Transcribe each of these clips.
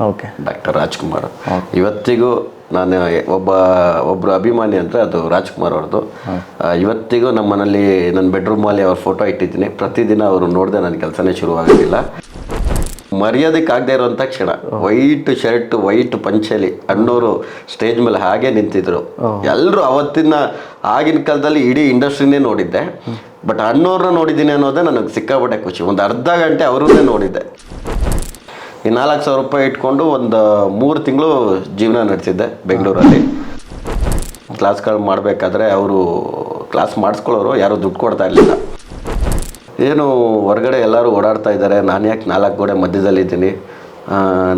Okay. Doctor Rajkumar. ಇವತ್ತಿಗೂ ನಾನು ಒಬ್ಬರು ಅಭಿಮಾನಿ ಅಂದರೆ ಅದು ರಾಜ್ಕುಮಾರ್ ಅವ್ರದ್ದು. ಇವತ್ತಿಗೂ ನಮ್ಮ ಮನೇಲಿ ನನ್ನ ಬೆಡ್ರೂಮಲ್ಲಿ ಅವ್ರ ಫೋಟೋ ಇಟ್ಟಿದ್ದೀನಿ. ಪ್ರತಿದಿನ ಅವರು ನೋಡಿದೆ ನನ್ನ ಕೆಲಸನೇ ಶುರುವಾಗೋದಿಲ್ಲ. ಮರ್ಯಾದಕ್ಕಾಗದೇ ಇರೋಂಥ ಕ್ಷಣ. ವೈಟ್ ಶರ್ಟ್, ವೈಟ್ ಪಂಚಲಿ ಅಣ್ಣವರು ಸ್ಟೇಜ್ ಮೇಲೆ ಹಾಗೆ ನಿಂತಿದ್ರು. ಎಲ್ಲರೂ ಆಗಿನ ಕಾಲದಲ್ಲಿ ಇಡೀ ಇಂಡಸ್ಟ್ರಿನೇ ನೋಡಿದ್ದೆ. ಬಟ್ ಅಣ್ಣವ್ರನ್ನ ನೋಡಿದ್ದೀನಿ ಅನ್ನೋದೇ ನನಗೆ ಸಿಕ್ಕಾಪಟ್ಟೆ ಖುಷಿ. ಒಂದು ಅರ್ಧ ಗಂಟೆ ಅವ್ರನ್ನೇ ನೋಡಿದ್ದೆ. ಈ 4,000 ರೂಪಾಯಿ ಇಟ್ಕೊಂಡು ಒಂದು 3 ತಿಂಗಳು ಜೀವನ ನಡೆಸಿದ್ದೆ ಬೆಂಗಳೂರಲ್ಲಿ. ಕ್ಲಾಸ್ಗಳು ಮಾಡಬೇಕಾದ್ರೆ ಅವರು ಕ್ಲಾಸ್ ಮಾಡಿಸ್ಕೊಳ್ಳೋರು, ಯಾರೂ ದುಡ್ಡು ಕೊಡ್ತಾ ಇರಲಿಲ್ಲ. ಏನು ಹೊರಗಡೆ ಎಲ್ಲರೂ ಓಡಾಡ್ತಾ ಇದ್ದಾರೆ, ನಾನು ಯಾಕೆ 4 ಗೋಡೆ ಮಧ್ಯದಲ್ಲಿದ್ದೀನಿ,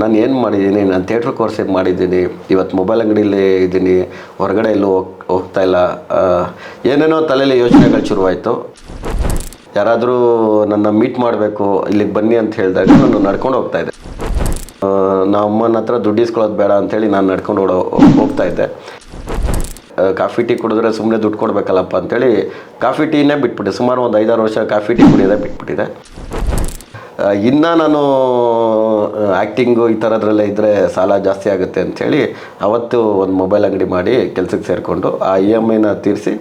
ನಾನು ಏನು ಮಾಡಿದ್ದೀನಿ, ನಾನು ಥಿಯೇಟ್ರ್ ಕೋರ್ಸ್ ಏನು ಮಾಡಿದ್ದೀನಿ, ಇವತ್ತು ಮೊಬೈಲ್ ಅಂಗಡಿಯಲ್ಲಿ ಇದ್ದೀನಿ, ಹೊರಗಡೆ ಎಲ್ಲೂ ಹೋಗ್ತಾ ಇಲ್ಲ, ಏನೇನೋ ತಲೆಯಲ್ಲಿ ಯೋಚನೆಗಳು ಶುರುವಾಯಿತು. ಯಾರಾದರೂ ನನ್ನ ಮೀಟ್ ಮಾಡಬೇಕು, ಇಲ್ಲಿಗೆ ಬನ್ನಿ ಅಂತ ಹೇಳಿದಾಗ ನಾನು ನಡ್ಕೊಂಡು ಹೋಗ್ತಾಯಿದ್ದೆ. ನಮ್ಮ ಅಮ್ಮನ ಹತ್ರ ದುಡ್ಡು ಇಸ್ಕೊಳ್ಳೋದು ಬೇಡ ಅಂಥೇಳಿ ನಾನು ನಡ್ಕೊಂಡು ಹೋಗ್ತಾಯಿದ್ದೆ. ಕಾಫಿ ಟೀ ಕುಡಿದ್ರೆ ಸುಮ್ಮನೆ ದುಡ್ಡು ಕೊಡಬೇಕಲ್ಲಪ್ಪ ಅಂಥೇಳಿ ಕಾಫಿ ಟೀನೇ ಬಿಟ್ಬಿಟ್ಟೆ. ಸುಮಾರು ಒಂದು 5-6 ವರ್ಷ ಕಾಫಿ ಟೀ ಕುಡಿಯೋದೇ ಬಿಟ್ಬಿಟ್ಟಿದೆ. ಇನ್ನು ನಾನು ಆ್ಯಕ್ಟಿಂಗು ಈ ಥರದ್ರಲ್ಲೇ ಇದ್ದರೆ ಸಾಲ ಜಾಸ್ತಿ ಆಗುತ್ತೆ ಅಂಥೇಳಿ ಅವತ್ತು ಒಂದು ಮೊಬೈಲ್ ಅಂಗಡಿ ಮಾಡಿ ಕೆಲಸಕ್ಕೆ ಸೇರಿಕೊಂಡು ಆ EMIನ ತೀರಿಸಿ,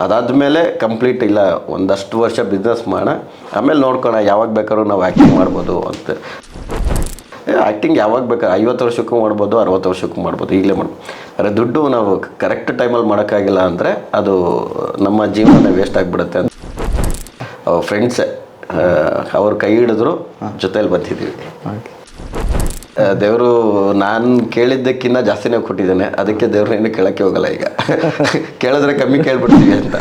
ಅದಾದಮೇಲೆ ಕಂಪ್ಲೀಟ್ ಇಲ್ಲ ಒಂದಷ್ಟು ವರ್ಷ ಬಿಸ್ನೆಸ್ ಮಾಡೋಣ, ಆಮೇಲೆ ನೋಡ್ಕೋಣ ಯಾವಾಗ ಬೇಕಾದ್ರೂ ನಾವು ಆ್ಯಕ್ಟಿಂಗ್ ಮಾಡ್ಬೋದು ಅಂತ. ಆ್ಯಕ್ಟಿಂಗ್ ಯಾವಾಗ ಬೇಕಾದ್ರೆ 50 ವರ್ಷಕ್ಕೂ ಮಾಡ್ಬೋದು, 60 ವರ್ಷಕ್ಕೂ ಮಾಡ್ಬೋದು, ಈಗಲೇ ಮಾಡ್ಬೋದು. ಆದರೆ ದುಡ್ಡು ನಾವು ಕರೆಕ್ಟ್ ಟೈಮಲ್ಲಿ ಮಾಡೋಕ್ಕಾಗಿಲ್ಲ ಅಂದರೆ ಅದು ನಮ್ಮ ಜೀವನ ವೇಸ್ಟ್ ಆಗಿಬಿಡುತ್ತೆ ಅಂತ ಫ್ರೆಂಡ್ಸೇ ಅವ್ರ ಕೈ ಹಿಡಿದ್ರು, ಜೊತೇಲಿ ಬಂದಿದ್ದೀವಿ. ದೇವರು ನಾನು ಕೇಳಿದ್ದಕ್ಕಿಂತ ಜಾಸ್ತಿನೇ ಕೊಟ್ಟಿದ್ದೇನೆ. ಅದಕ್ಕೆ ದೇವ್ರನ್ನೇನು ಕೇಳೋಕ್ಕೆ ಹೋಗಲ್ಲ. ಈಗ ಕೇಳಿದ್ರೆ ಕಮ್ಮಿ ಕೇಳ್ಬಿಡ್ತೀವಿ ಅಂತ.